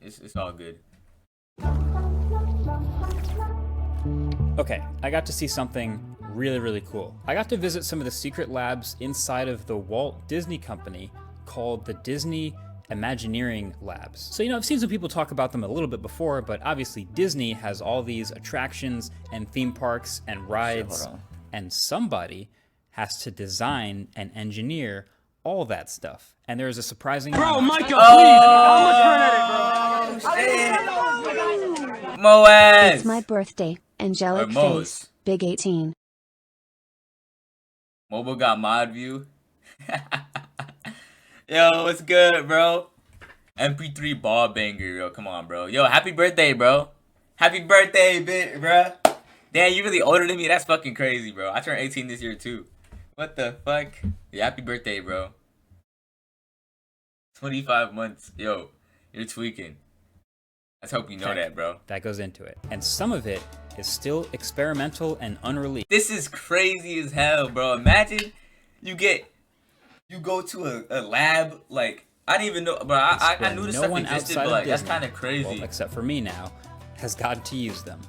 It's all good. Okay, I got to see something really, really cool. I got to visit some of the secret labs inside of the Walt Disney Company called the Disney Imagineering Labs. So, you know, I've seen some people talk about them a little bit before, but obviously Disney has all these attractions and theme parks and rides, and somebody has to design and engineer all that stuff. And there's a surprising Bro, amount. Micah, please! I'm looking at it, bro. Moaz! It's my birthday. Angelic face. Big 18. Mobile got mod view. Yo, what's good, bro? MP3 ball banger, yo. Come on, bro. Yo, happy birthday, bro. Happy birthday, bro. Damn, you really older than me. That's fucking crazy, bro. I turned 18 this year, too. What the fuck? Yeah, happy birthday, bro. 25 months. Yo, you're tweaking. Let's hope you know that, bro. That goes into it. And some of it is still experimental and unreleased. This is crazy as hell, bro. Imagine you go to a lab, like, I didn't even know, but I knew this stuff existed, but like, that's kind of crazy. Well, except for me now, has gotten to use them.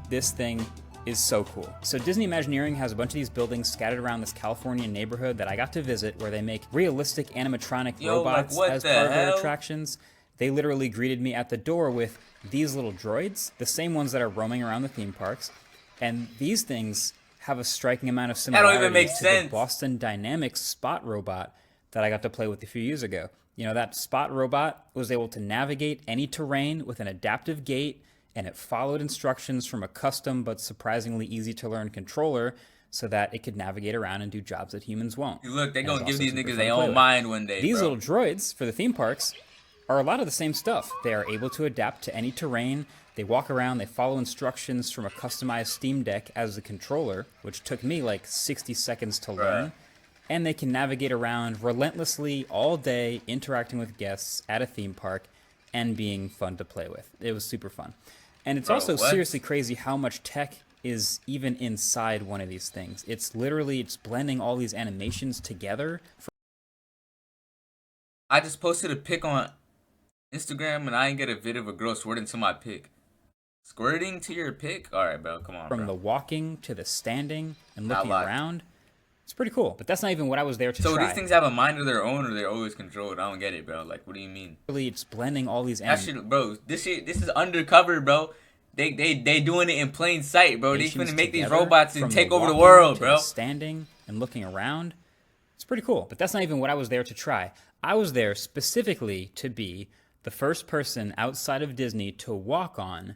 This thing is so cool. So Disney Imagineering has a bunch of these buildings scattered around this California neighborhood that I got to visit, where they make realistic animatronic robots as part of their attractions. They literally greeted me at the door with these little droids, the same ones that are roaming around the theme parks. And these things have a striking amount of similarities to the Boston Dynamics Spot robot that I got to play with a few years ago. You know, that Spot robot was able to navigate any terrain with an adaptive gait, and it followed instructions from a custom but surprisingly easy to learn controller so that it could navigate around and do jobs that humans won't. Look, they're gonna give these niggas their own mind one day. These little droids for the theme parks are a lot of the same stuff. They are able to adapt to any terrain. They walk around, they follow instructions from a customized Steam Deck as the controller, which took me like 60 seconds to learn. And they can navigate around relentlessly all day, interacting with guests at a theme park and being fun to play with. It was super fun. And it's also seriously crazy how much tech is even inside one of these things. It's literally, it's blending all these animations together. I just posted a pic on Instagram and I didn't get a vid of a girl squirting to my pic. Squirting to your pic? Alright, bro, come on, From the walking to the standing and looking around. It's pretty cool, but that's not even what I was there to try. So these things have a mind of their own, or they're always controlled? I don't get it, bro. Like, what do you mean? Really, it's blending all these bro, this is undercover, bro. They doing it in plain sight, bro. They finna make these robots and take over the world, bro. Standing and looking around. It's pretty cool, but that's not even what I was there to try. I was there specifically to be the first person outside of Disney to walk on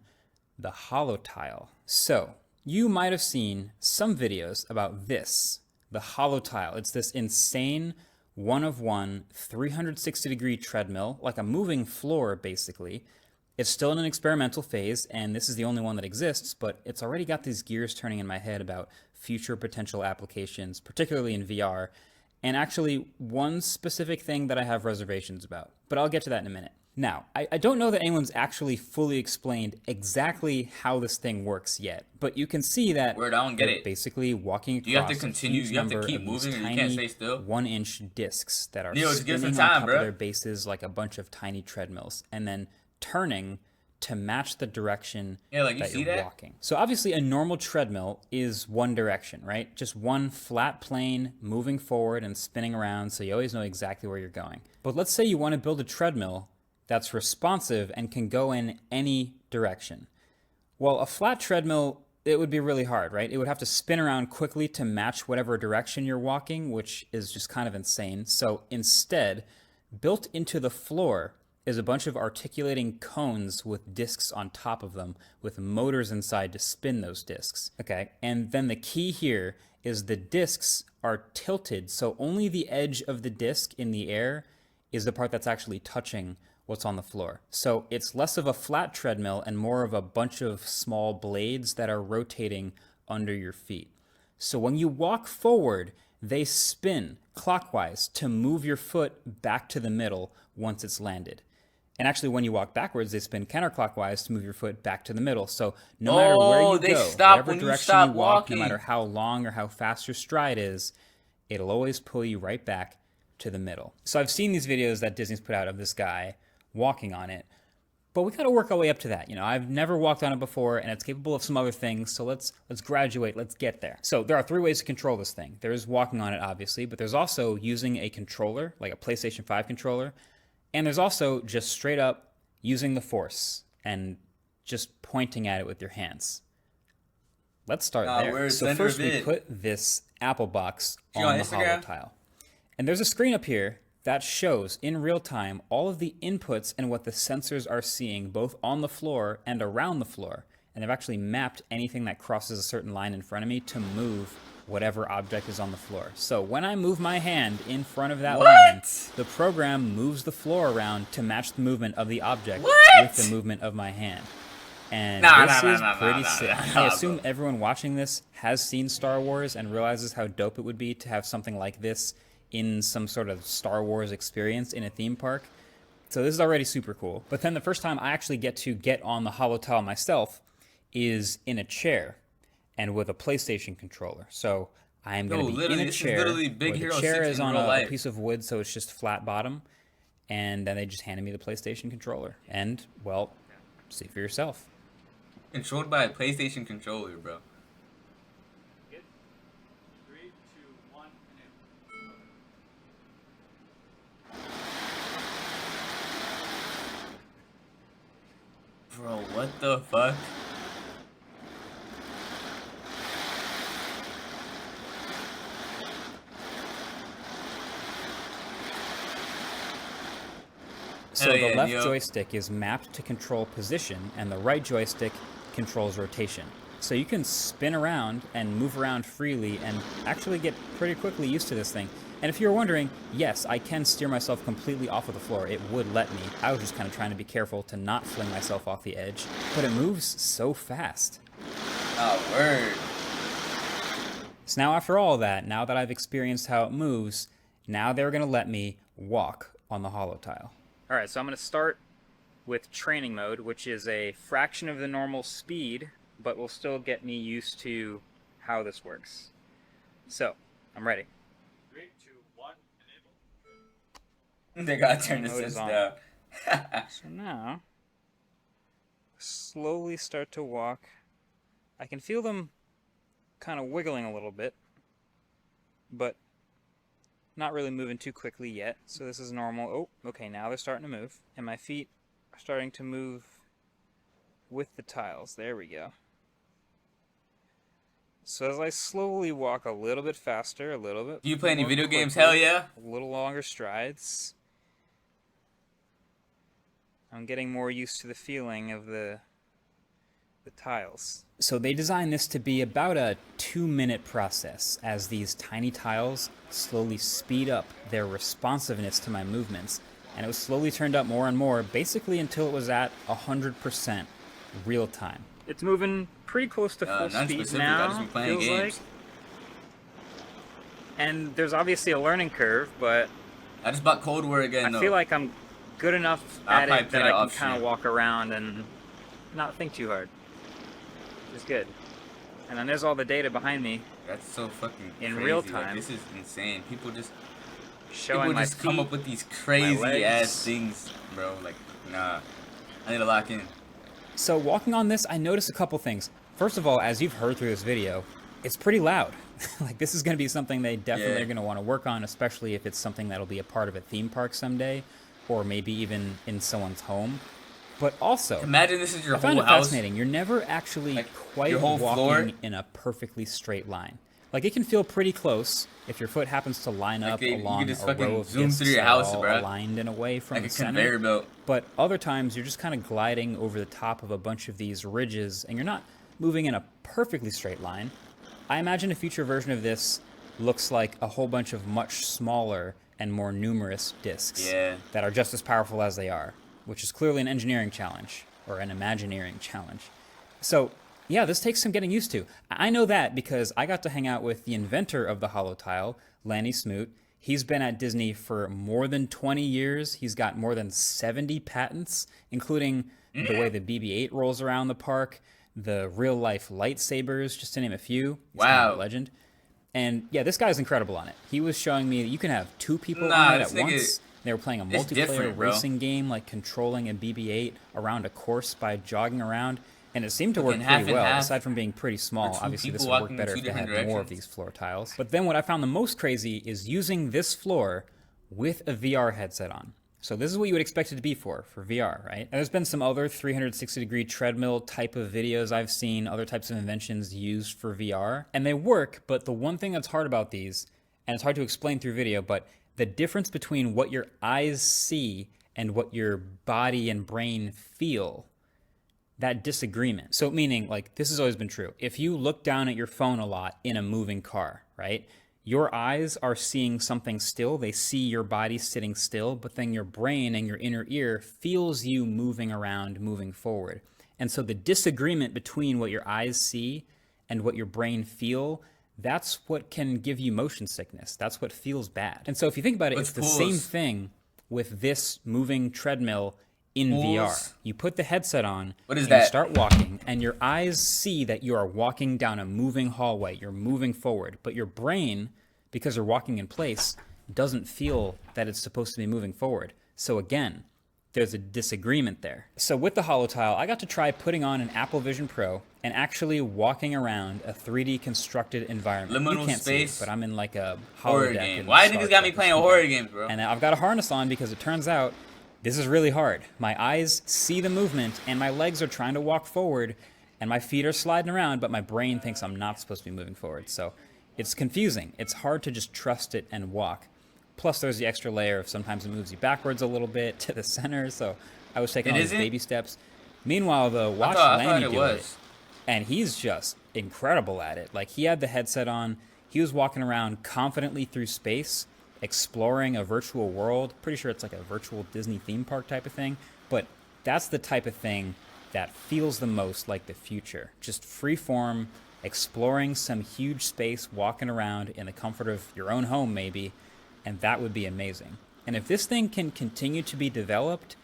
the holotile. So, you might have seen some videos about this, the holotile. It's this insane one-of-one 360-degree treadmill, like a moving floor, basically. It's still in an experimental phase, and this is the only one that exists, but it's already got these gears turning in my head about future potential applications, particularly in VR, and actually one specific thing that I have reservations about. But I'll get to that in a minute. Now, I don't know that anyone's actually fully explained exactly how this thing works yet, but you can see that I don't get it. Basically walking across you have to continue, you have to keep moving, or you can't stay still. 1-inch discs that are spinning on top of their bases like a bunch of tiny treadmills, and then turning to match the direction that you're walking. So obviously a normal treadmill is one direction, right? Just one flat plane moving forward and spinning around, so you always know exactly where you're going. But let's say you want to build a treadmill that's responsive and can go in any direction. Well, a flat treadmill, it would be really hard, right? It would have to spin around quickly to match whatever direction you're walking, which is just kind of insane. So instead, built into the floor is a bunch of articulating cones with discs on top of them, with motors inside to spin those discs, okay? And then the key here is the discs are tilted, so only the edge of the disc in the air is the part that's actually touching what's on the floor. So it's less of a flat treadmill and more of a bunch of small blades that are rotating under your feet. So when you walk forward, they spin clockwise to move your foot back to the middle once it's landed. And actually, when you walk backwards, they spin counterclockwise to move your foot back to the middle. So no matter where you go, whatever direction you walk, no matter how long or how fast your stride is, it'll always pull you right back to the middle. So I've seen these videos that Disney's put out of this guy walking on it, But we got to work our way up to that. You know, I've never walked on it before, and it's capable of some other things. So let's graduate. Let's get there. So there are 3 ways to control this thing. There's walking on it, obviously, but there's also using a controller, like a PlayStation 5 controller, and there's also just straight up using the Force and just pointing at it with your hands. Let's start there. So first we put this Apple box on the hollow tile. And there's a screen up here that shows in real time all of the inputs and what the sensors are seeing both on the floor and around the floor. And they've actually mapped anything that crosses a certain line in front of me to move whatever object is on the floor. So when I move my hand in front of that line, the program moves the floor around to match the movement of the object with the movement of my hand. And this is pretty sick. I assume everyone watching this has seen Star Wars and realizes how dope it would be to have something like this in some sort of Star Wars experience in a theme park. So this is already super cool. But then the first time I actually get on the hollow tile myself is in a chair and with a PlayStation controller. So I am going to be in a chair. The chair is on a piece of wood, so it's just flat bottom. And then they just handed me the PlayStation controller. And, well, see for yourself. Controlled by a PlayStation controller, bro. 3, 2, 1, Bro, what the fuck? So the left joystick is mapped to control position, and the right joystick controls rotation. So you can spin around and move around freely and actually get pretty quickly used to this thing. And if you're wondering, yes, I can steer myself completely off of the floor. It would let me. I was just kind of trying to be careful to not fling myself off the edge. But it moves so fast. Oh, word. So now after all that, now that I've experienced how it moves, now they're going to let me walk on the hollow tile. All right, so I'm going to start with training mode, which is a fraction of the normal speed, but will still get me used to how this works. So, I'm ready. 3, 2, 1, enable. They gotta turn the system down. So now, slowly start to walk. I can feel them kind of wiggling a little bit, but not really moving too quickly yet, so this is normal. Oh, okay, now they're starting to move. And my feet are starting to move with the tiles. There we go. So as I slowly walk a little bit faster, a little bit. Do you play any video games? Hell yeah. A little longer strides. I'm getting more used to the feeling of the tiles. So they designed this to be about a 2-minute process as these tiny tiles slowly speed up their responsiveness to my movements. And it was slowly turned up more and more, basically until it was at 100% real time. It's moving pretty close to full speed now, I just been playing games. And there's obviously a learning curve, but I just bought Cold War again, I feel like I'm good enough at it that I can kind of walk around and not think too hard. It's good. And then there's all the data behind me. That's so fucking in crazy. Real time. Like, this is insane. People just feet, come up with these crazy ass things, bro. Like, nah. I need to lock in. So walking on this, I noticed a couple things. First of all, as you've heard through this video, it's pretty loud. Like, this is going to be something they definitely are going to want to work on, especially if it's something that'll be a part of a theme park someday, or maybe even in someone's home. But also, imagine this is your whole house. I find it fascinating. You're never actually like, quite walking in a perfectly straight line. Like, it can feel pretty close if your foot happens to line up along a row of discs through your house, bro. Aligned in a way from like the center. Conveyor belt. But other times, you're just kind of gliding over the top of a bunch of these ridges, and you're not moving in a perfectly straight line. I imagine a future version of this looks like a whole bunch of much smaller and more numerous discs that are just as powerful as they are, which is clearly an engineering challenge, or an Imagineering challenge. So, yeah, this takes some getting used to. I know that because I got to hang out with the inventor of the hollow tile, Lanny Smoot. He's been at Disney for more than 20 years. He's got more than 70 patents, including the way the BB-8 rolls around the park, the real-life lightsabers, just to name a few. He's kind of a legend. And, yeah, this guy's incredible on it. He was showing me that you can have 2 people on it at once. They were playing a multiplayer racing game, like controlling a BB-8 around a course by jogging around. And it seemed to work pretty well, aside from being pretty small. Obviously, this would work better if they had more of these floor tiles. But then what I found the most crazy is using this floor with a VR headset on. So this is what you would expect it to be for VR, right? And there's been some other 360-degree treadmill type of videos I've seen, other types of inventions used for VR. And they work, but the one thing that's hard about these, and it's hard to explain through video, but the difference between what your eyes see and what your body and brain feel, that disagreement. So meaning, like, this has always been true. If you look down at your phone a lot in a moving car, right? Your eyes are seeing something still. They see your body sitting still, but then your brain and your inner ear feels you moving around, moving forward. And so the disagreement between what your eyes see and what your brain feel, that's what can give you motion sickness. That's what feels bad. And so if you think about it, it's the same thing with this moving treadmill in VR. You put the headset on, you start walking, and your eyes see that you are walking down a moving hallway. You're moving forward, but your brain, because you're walking in place, doesn't feel that it's supposed to be moving forward. So again, there's a disagreement there. So with the HoloTile, I got to try putting on an Apple Vision Pro and actually walking around a 3D constructed environment. Liminal you can't space. See it, but I'm in like a horror game. Why niggas got me playing horror games, bro? And I've got a harness on because it turns out this is really hard. My eyes see the movement, and my legs are trying to walk forward, and my feet are sliding around, but my brain thinks I'm not supposed to be moving forward. So it's confusing. It's hard to just trust it and walk. Plus, there's the extra layer of sometimes it moves you backwards a little bit to the center, so I was taking all these baby steps. Meanwhile, the watch Lanny do it, and he's just incredible at it. Like, he had the headset on. He was walking around confidently through space, exploring a virtual world. Pretty sure it's like a virtual Disney theme park type of thing, but that's the type of thing that feels the most like the future. Just free form, exploring some huge space, walking around in the comfort of your own home maybe, and that would be amazing. And if this thing can continue to be developed,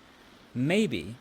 maybe